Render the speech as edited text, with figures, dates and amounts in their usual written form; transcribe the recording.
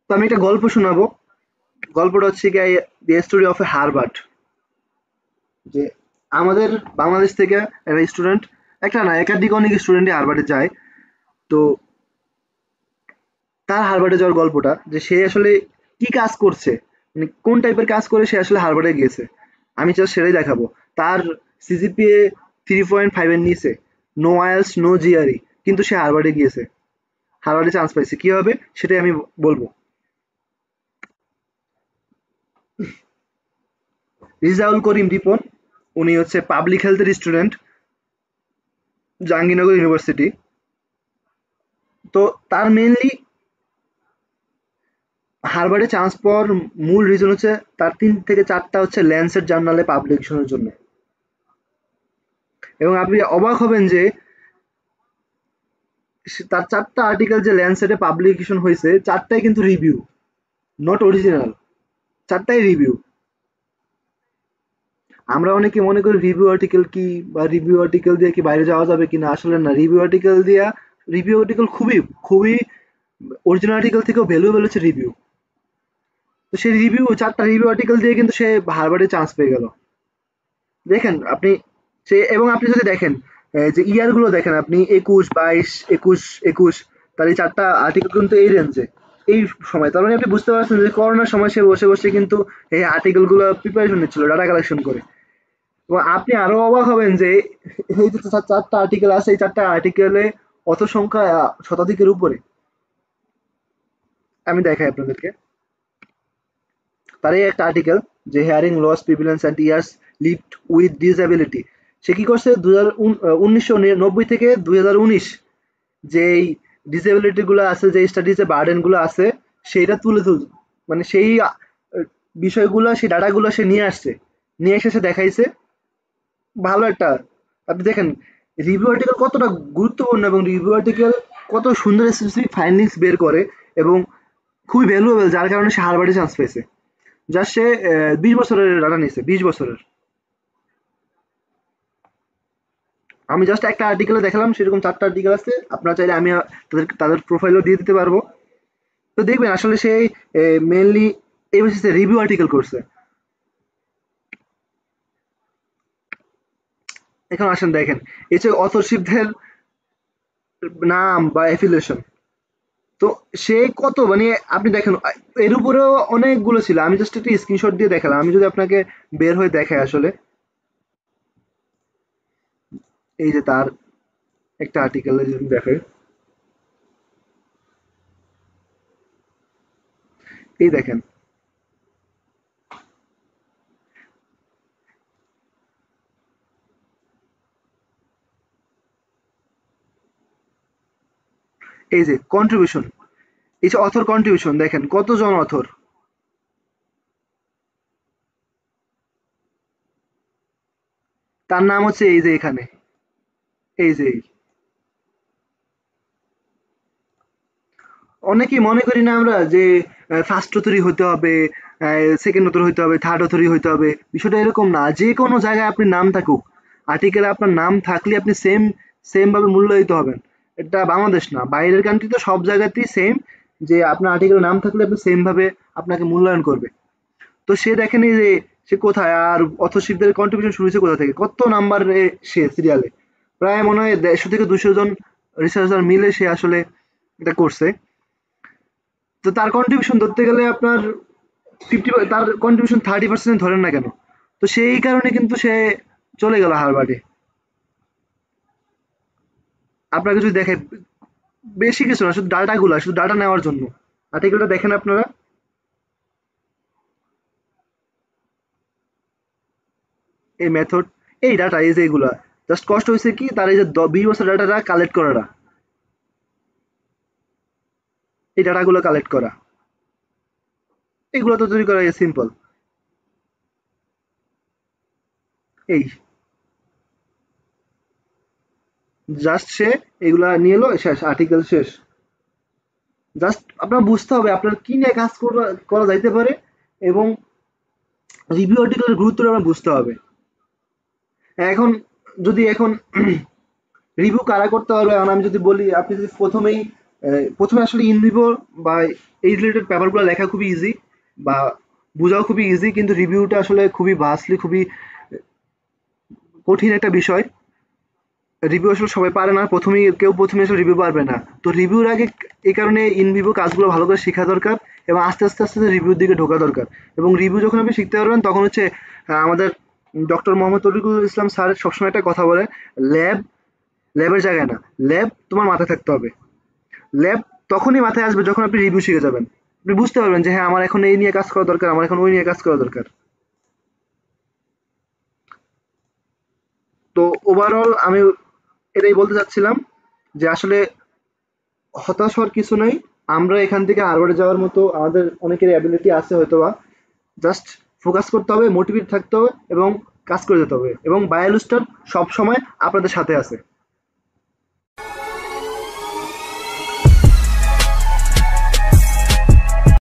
তো আমি একটা গল্প শোনাবো। গল্পটা হচ্ছে কি, the story of A Herbert. যে আমাদের বাংলাদেশ থেকে একটা স্টুডেন্ট, একটা না একাধিক অনেক স্টুডেন্টই হারবার্ডে যায়। তো তার হারবার্ডে যাওয়ার গল্পটা, যে সে আসলে কি কাজ করছে, মানে কোন টাইপের কাজ করে সে আসলে হারবার্ডে গিয়েছে, আমি জাস্ট সেটাই দেখাবো। তার সিজিপিএ 3.5 এর নিচে, নো আইএলটিএস নো জিআরই, কিন্তু সে হারবার্ডে গিয়েছে, হারবার্ডে চান্স পাইছে। কি হবে সেটাই আমি বলবো। রিজাউল করিম রিপন, উনি হচ্ছে পাবলিক হেলথের স্টুডেন্ট, জাহাঙ্গীরনগর ইউনিভার্সিটি। তো তার মেইনলি হার্ভার্ডে চান্স পাওয়ার মূল রিজন হচ্ছে তার 3 থেকে 4টা হচ্ছে ল্যান্সেট জার্নালে পাবলিকেশনের জন্য। এবং আপনি অবাক হবেন যে তার 4টা আর্টিকেল যে ল্যান্সেটে পাবলিকেশন হয়েছে, 4টাই কিন্তু রিভিউ, নট অরিজিনাল, 4টাই রিভিউ। আমরা অনেকে মনে করি রিভিউ আর্টিকেল কি, বা রিভিউ আর্টিকেল দিয়ে কি বাইরে যাওয়া যাবে কিনা, আসলে না। রিভিউ আর্টিকেল খুবই খুবই অরিজিনাল আর্টিকেল থেকেও ভ্যালুয়েবল হচ্ছে রিভিউ। তো সেই রিভিউ, 4টা রিভিউ আর্টিকেল দিয়ে কিন্তু সে হার্ভার্ডে চান্স পেয়ে গেল। দেখেন আপনি, সে, এবং আপনি যদি দেখেন যে ইয়ার গুলো দেখেন আপনি, 21, 22, 21, 21, তার এই 4টা আর্টিকেল কিন্তু এই রেঞ্জে, এই সময়। তার মানে আপনি বুঝতে পারছেন যে করোনার সময় সে বসে বসে কিন্তু এই আর্টিকেল গুলো প্রিপারেশন নিচ্ছিল, ডাটা কালেকশন করে। এবং আপনি আরো অবাক হবেন যে এই যে 4টা আর্টিকেল আছে, এই 4টা আর্টিকেলে অত সংখ্যা শতাধিকের উপরে। আমি দেখাই আপনাদেরকে। তারই একটা আর্টিকেল, যে hearing loss prevalence and years lived with disability. সে কি করছে, 1990 থেকে 2019 যে এই ডিসএবিলিটি গুলো আছে, যে স্টাডিজ এ বার্ডেন গুলো আছে, সেইটা মানে সেই বিষয়গুলো, সেই ডাটাগুলো সে নিয়ে আসছে, নিয়ে এসে সে দেখাইছে। ভালো একটা, আপনি দেখেন রিভিউ আর্টিকেল কতটা গুরুত্বপূর্ণ, এবং রিভিউ আর্টিকেল কত সুন্দর স্পেসিফিক ফাইন্ডিংস বের করে, এবং খুবই ভ্যালুয়েবল, যার কারণে সে হারবার্ডে চান্স পেয়েছে। যা সে 20 বছরের ডাটা নিয়েছে, 20 বছরের। আমি জাস্ট একটা আর্টিকেলে দেখালাম, সেরকম 4টা আর্টিকেল আছে। আপনারা চাইলে আমি তাদের প্রোফাইলও দিয়ে দিতে পারবো। তো দেখবেন আসলে সে মেনলি এই বেসিসে রিভিউ আর্টিকেল করছে। এখন আসেন দেখেন, এই যে অথরশিপদের নাম বা অ্যাফিলিয়েশন, তো সে কত, মানে আপনি দেখেন এর উপরেও অনেকগুলো ছিল। আমি জাস্ট একটা স্ক্রিনশট দিয়ে দেখালাম। আমি যদি আপনাকে বের হয়ে দেখাই আসলে, এই যে তার একটা আর্টিকেল যদি দেখে, এই দেখেন, এই যে কন্ট্রিবিউশন, এই যে অথর কন্ট্রিবিউশন, দেখেন কতজন অথর। তার নাম হচ্ছে এই যে এখানে, এই যে অনেকেই মনে করি না আমরা যে ফার্স্ট অথরই হতে হবে, সেকেন্ড অথর হইতে হবে, থার্ড অথরই হইতে হবে। বিষয়টা এরকম না। যে কোনো জায়গায় আপনি নাম থাকুক, আর্টিকেলে আপনার নাম থাকলে আপনি সেম সেম ভাবে মূল্যায়িত হবেন। এটা বাংলাদেশ না, বাইরের কান্ট্রি তো সব জায়গাতেই সেম, যে আপনার আর্টিকেলে নাম থাকলে আপনি সেম ভাবে আপনাকে মূল্যায়ন করবে। তো সে দেখেনি যে সে কোথায়, আর অথরশিপদের কন্ট্রিবিউশন শুরু হয়েছে কোথা থেকে, কত নাম্বারে সে সিরিয়ালে, প্রায় মনে হয় 150 থেকে 200 জন রিসার্চার মিলে সে আসলে এটা করছে। তো তার কন্ট্রিবিউশন ধরতে গেলে আপনার তার কন্ট্রিবিউশন 30% ধরেন না কেন। তো সেই কারণে কিন্তু সে চলে গেল হারবার্ডে। আপনাকে যদি দেখে, বেশি কিছু না, শুধু ডাটাগুলা, শুধু ডাটা নেওয়ার জন্য। আর্টিকেলটা দেখেন আপনারা, এই মেথড, এই ডাটা, এই যে এগুলা, জাস্ট কষ্ট হয়েছে কি তার এই যে 20 বছর ডাটাটা কালেক্ট করাটা, এই ডাটাগুলো কালেক্ট করা, এগুলো তো তৈরি করা সিম্পল। এই জাস্ট সে এগুলা নিয়ে এলো, শেষ, আর্টিকেল শেষ। জাস্ট আপনার বুঝতে হবে আপনার কি নিয়ে কাজ করা করা যাইতে পারে, এবং রিভিউ আর্টিকেলের গুরুত্বটা আপনার বুঝতে হবে। এখন যদি এখন রিভিউ কারা করতে পারবে? এখন আমি যদি বলি, আপনি যদি প্রথমে আসলে ইনভিভো বা এই রিলেটেড পেপারগুলো লেখা খুবই ইজি, বা বোঝাও খুবই ইজি, কিন্তু রিভিউটা আসলে খুবই ভাস্টলি, খুবই কঠিন একটা বিষয়। রিভিউ আসলে সবাই পারে না, কেউ প্রথমে আসলে রিভিউ পারবে না। তো রিভিউর আগে এই কারণে ইনভিভো কাজগুলো ভালো করে শেখা দরকার, এবং আস্তে আস্তে আস্তে রিভিউর দিকে ঢোকা দরকার। এবং রিভিউ যখন আপনি শিখতে পারবেন, তখন হচ্ছে আমাদের ডক্টর মোহাম্মদ তরিকুল ইসলাম স্যার সবসময় একটা কথা বলে, ল্যাব ল্যাবের জায়গায় না, ল্যাব তোমার মাথায় থাকতে হবে। ল্যাব তখনই মাথায় আসবে যখন আপনি রিভিউ শিখে যাবেন। আপনি বুঝতে পারবেন যে হ্যাঁ, আমার এখন এই নিয়ে কাজ করা দরকার, আমার এখন ওই নিয়ে কাজ করা দরকার। তো ওভারঅল আমি এটাই বলতে চাচ্ছিলাম যে আসলে হতাশ হওয়ার কিছু নেই। আমরা এখান থেকে হারভার্ডে যাওয়ার মতো আমাদের অনেকের অ্যাবিলিটি আছে হয়তোবা। জাস্ট ফোকাস করতে হবে, মোটিভেট থাকতে হবে, এবং কাজ করে যেতে হবে। এবং বায়োলুস্টার সব সময় আপনাদের সাথে আছে।